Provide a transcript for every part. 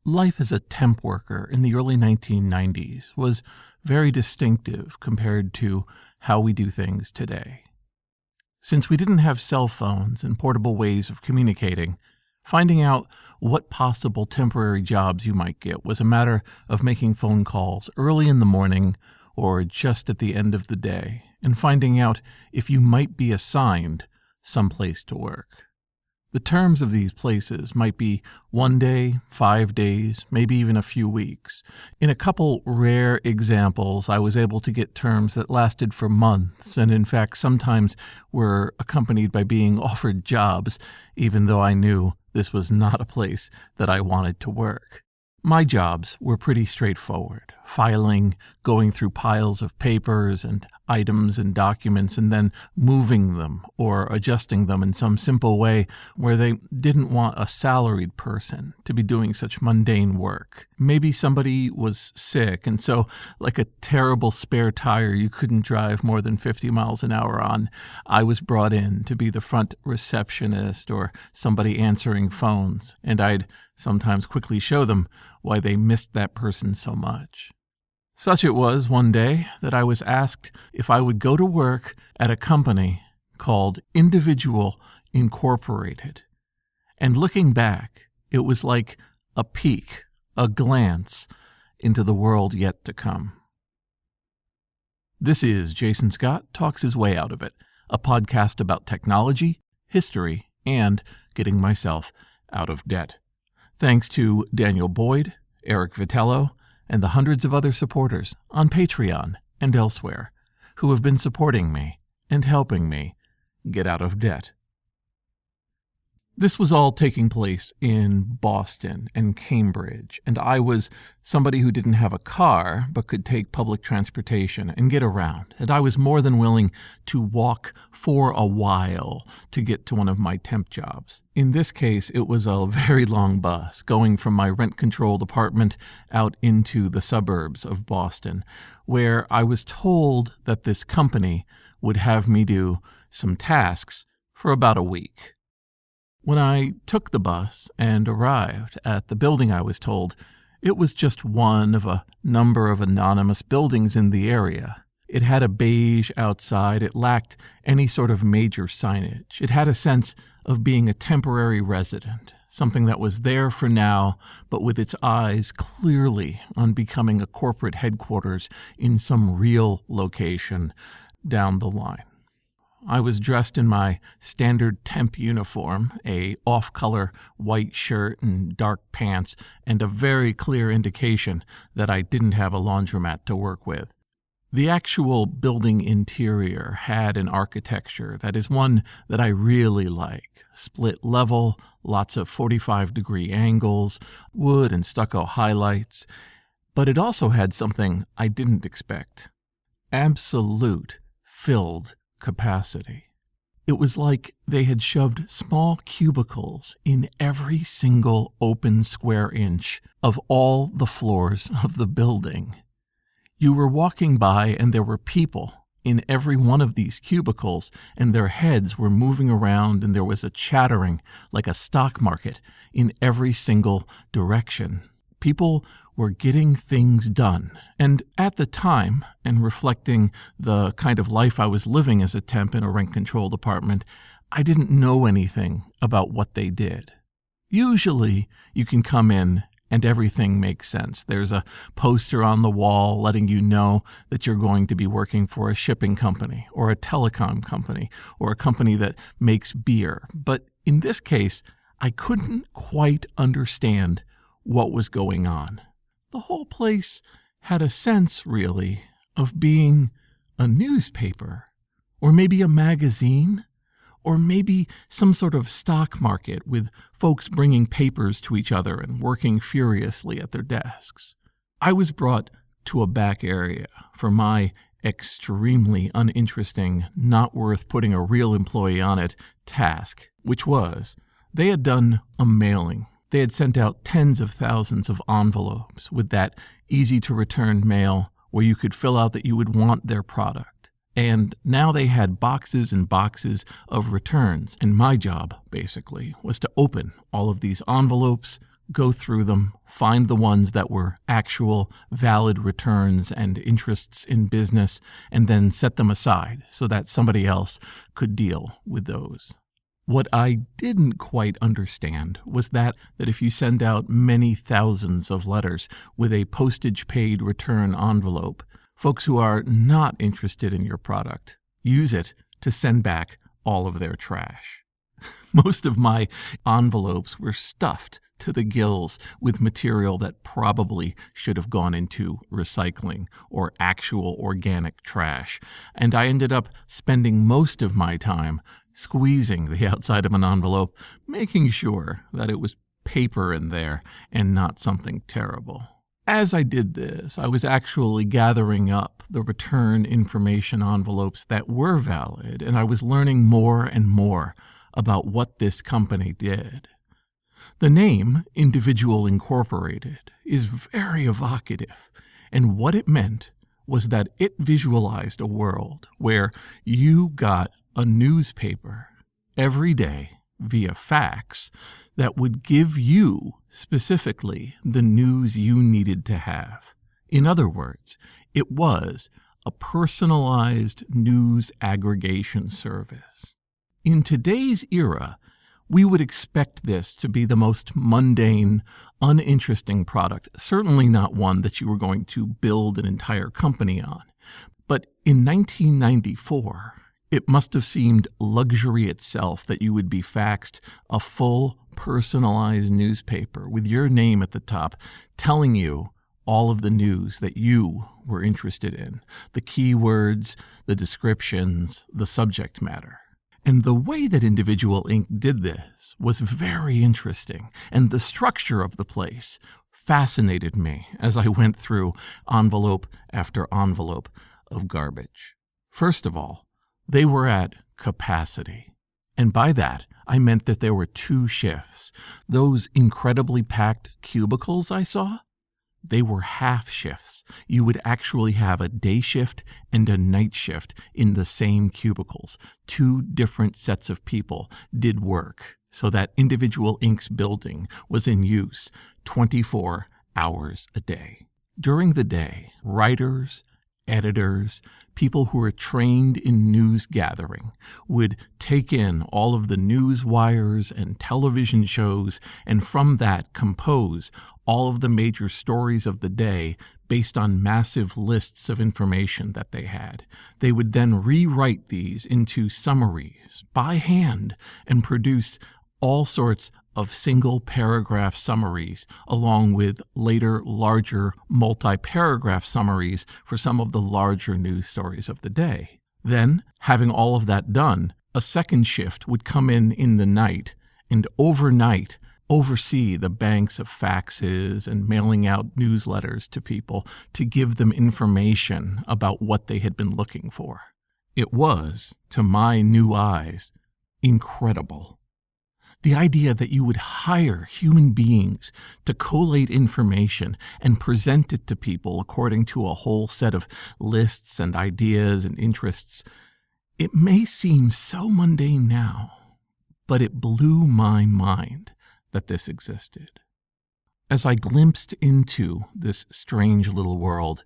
Life as a temp worker in the early 1990s was very distinctive compared to how we do things today. Since we didn't have cell phones and portable ways of communicating, finding out what possible temporary jobs you might get was a matter of making phone calls early in the morning or just at the end of the day and finding out if you might be assigned someplace to work. The terms of these places might be 1 day, 5 days, maybe even a few weeks. In a couple rare examples, I was able to get terms that lasted for months and in fact sometimes were accompanied by being offered jobs, even though I knew this was not a place that I wanted to work. My jobs were pretty straightforward, filing, going through piles of papers and items and documents, and then moving them or adjusting them in some simple way where they didn't want a salaried person to be doing such mundane work. Maybe somebody was sick, and so, like a terrible spare tire you couldn't drive more than 50 miles an hour on, I was brought in to be the front receptionist or somebody answering phones, and I'd sometimes quickly show them why they missed that person so much. Such it was one day that I was asked if I would go to work at a company called Individual Incorporated. And looking back, it was like a peek, a glance into the world yet to come. This is Jason Scott Talks His Way Out of It, a podcast about technology, history, and getting myself out of debt. Thanks to Daniel Boyd, Eric Vitello, and the hundreds of other supporters on Patreon and elsewhere who have been supporting me and helping me get out of debt. This was all taking place in Boston and Cambridge, and I was somebody who didn't have a car but could take public transportation and get around, and I was more than willing to walk for a while to get to one of my temp jobs. In this case, it was a very long bus going from my rent-controlled apartment out into the suburbs of Boston, where I was told that this company would have me do some tasks for about a week. When I took the bus and arrived at the building I was told, it was just one of a number of anonymous buildings in the area. It had a beige outside. It lacked any sort of major signage. It had a sense of being a temporary resident, something that was there for now, but with its eyes clearly on becoming a corporate headquarters in some real location down the line. I was dressed in my standard temp uniform, a off-color white shirt and dark pants, and a very clear indication that I didn't have a laundromat to work with. The actual building interior had an architecture that is one that I really like. Split level, lots of 45-degree angles, wood and stucco highlights. But it also had something I didn't expect. Absolute filled capacity. It was like they had shoved small cubicles in every single open square inch of all the floors of the building. You were walking by and there were people in every one of these cubicles, and their heads were moving around, and there was a chattering like a stock market in every single direction. People were getting things done. And at the time, and reflecting the kind of life I was living as a temp in a rent-controlled apartment, I didn't know anything about what they did. Usually, you can come in and everything makes sense. There's a poster on the wall letting you know that you're going to be working for a shipping company or a telecom company or a company that makes beer. But in this case, I couldn't quite understand what was going on. The whole place had a sense, really, of being a newspaper, or maybe a magazine, or maybe some sort of stock market with folks bringing papers to each other and working furiously at their desks. I was brought to a back area for my extremely uninteresting, not worth putting a real employee on it task, which was they had done a mailing. They had sent out tens of thousands of envelopes with that easy-to-return mail where you could fill out that you would want their product. And now they had boxes and boxes of returns. And my job, basically, was to open all of these envelopes, go through them, find the ones that were actual valid returns and interests in business, and then set them aside so that somebody else could deal with those. What I didn't quite understand was that if you send out many thousands of letters with a postage paid return envelope, folks who are not interested in your product use it to send back all of their trash. Most of my envelopes were stuffed to the gills with material that probably should have gone into recycling or actual organic trash, and I ended up spending most of my time squeezing the outside of an envelope, making sure that it was paper in there and not something terrible. As I did this, I was actually gathering up the return information envelopes that were valid, and I was learning more and more about what this company did. The name Individual Incorporated is very evocative, and what it meant was that it visualized a world where you got a newspaper every day via fax that would give you specifically the news you needed to have. In other words, it was a personalized news aggregation service. In today's era, we would expect this to be the most mundane, uninteresting product, certainly not one that you were going to build an entire company on. But in 1994, it must have seemed luxury itself that you would be faxed a full, personalized newspaper with your name at the top, telling you all of the news that you were interested in, the keywords, the descriptions, the subject matter. And the way that Individual Inc. did this was very interesting, and the structure of the place fascinated me as I went through envelope after envelope of garbage. First of all, they were at capacity. And by that, I meant that there were 2 shifts. Those incredibly packed cubicles I saw, they were half shifts. You would actually have a day shift and a night shift in the same cubicles. 2 different sets of people did work so that Individual Inc.'s building was in use 24 hours a day. During the day, writers, editors, people who are trained in news gathering would take in all of the news wires and television shows, and from that compose all of the major stories of the day based on massive lists of information that they had. They would then rewrite these into summaries by hand and produce all sorts of single paragraph summaries, along with later larger multi-paragraph summaries for some of the larger news stories of the day. Then, having all of that done, a second shift would come in the night, and overnight oversee the banks of faxes and mailing out newsletters to people to give them information about what they had been looking for. It was, to my new eyes, incredible. The idea that you would hire human beings to collate information and present it to people according to a whole set of lists and ideas and interests, it may seem so mundane now, but it blew my mind that this existed. As I glimpsed into this strange little world,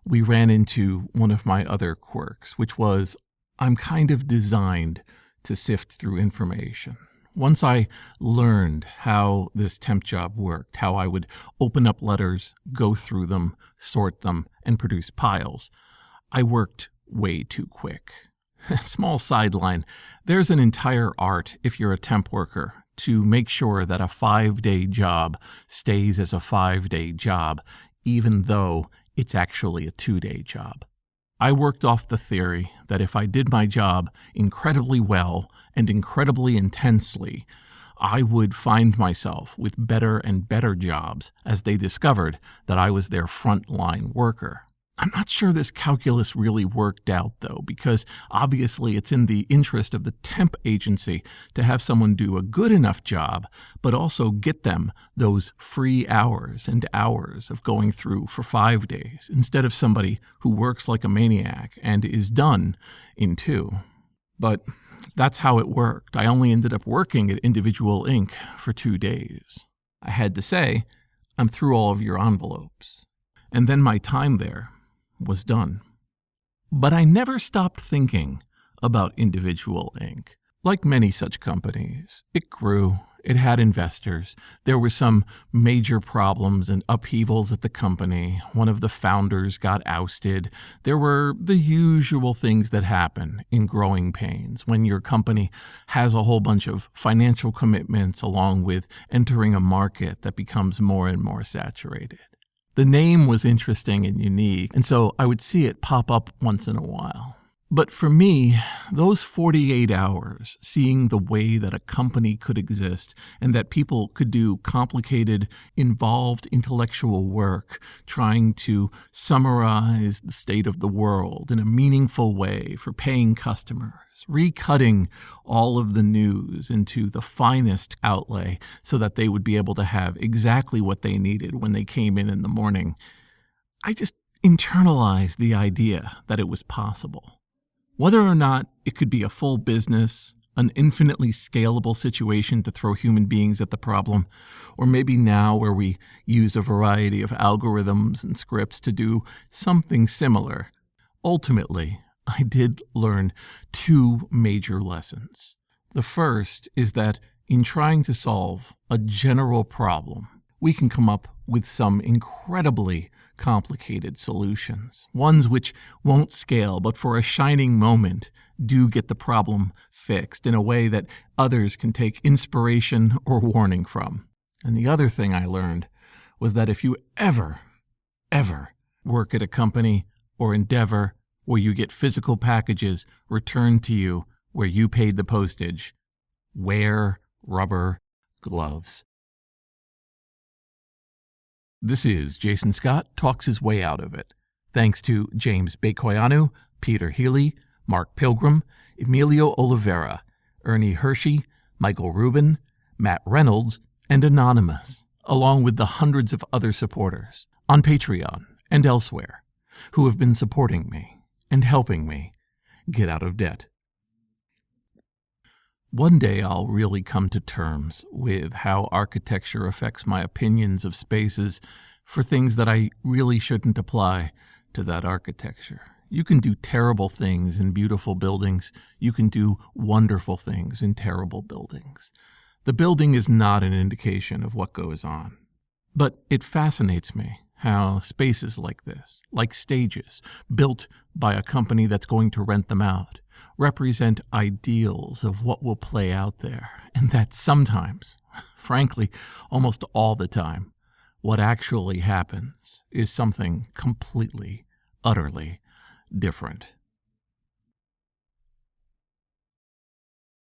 we ran into one of my other quirks, which was I'm kind of designed to sift through information. Once I learned how this temp job worked, how I would open up letters, go through them, sort them, and produce piles, I worked way too quick. Small sideline, there's an entire art, if you're a temp worker, to make sure that a 5-day job stays as a 5-day job, even though it's actually a 2-day job. I worked off the theory that if I did my job incredibly well and incredibly intensely, I would find myself with better and better jobs as they discovered that I was their frontline worker. I'm not sure this calculus really worked out, though, because obviously it's in the interest of the temp agency to have someone do a good enough job, but also get them those free hours and hours of going through for 5 days, instead of somebody who works like a maniac and is done in 2. But that's how it worked. I only ended up working at Individual Inc. for 2 days. I had to say, I'm through all of your envelopes. And then my time there was done. But I never stopped thinking about Individual Inc. Like many such companies, it grew. It had investors. There were some major problems and upheavals at the company. One of the founders got ousted. There were the usual things that happen in growing pains when your company has a whole bunch of financial commitments along with entering a market that becomes more and more saturated. The name was interesting and unique, and so I would see it pop up once in a while. But for me, those 48 hours, seeing the way that a company could exist and that people could do complicated, involved intellectual work, trying to summarize the state of the world in a meaningful way for paying customers, recutting all of the news into the finest outlay so that they would be able to have exactly what they needed when they came in the morning, I just internalized the idea that it was possible. Whether or not it could be a full business, an infinitely scalable situation to throw human beings at the problem, or maybe now where we use a variety of algorithms and scripts to do something similar, ultimately, I did learn two major lessons. The first is that in trying to solve a general problem, we can come up with some incredibly complicated solutions, ones which won't scale, but for a shining moment do get the problem fixed in a way that others can take inspiration or warning from. And the other thing I learned was that if you ever work at a company or endeavor where you get physical packages returned to you where you paid the postage, wear rubber gloves. This is Jason Scott Talks His Way Out of It. Thanks to James Bekoyanu, Peter Healy, Mark Pilgrim, Emilio Oliveira, Ernie Hershey, Michael Rubin, Matt Reynolds, and Anonymous, along with the hundreds of other supporters on Patreon and elsewhere who have been supporting me and helping me get out of debt. One day I'll really come to terms with how architecture affects my opinions of spaces for things that I really shouldn't apply to that architecture. You can do terrible things in beautiful buildings. You can do wonderful things in terrible buildings. The building is not an indication of what goes on. But it fascinates me how spaces like this, like stages built by a company that's going to rent them out, represent ideals of what will play out there, and that sometimes, frankly, almost all the time, what actually happens is something completely, utterly different.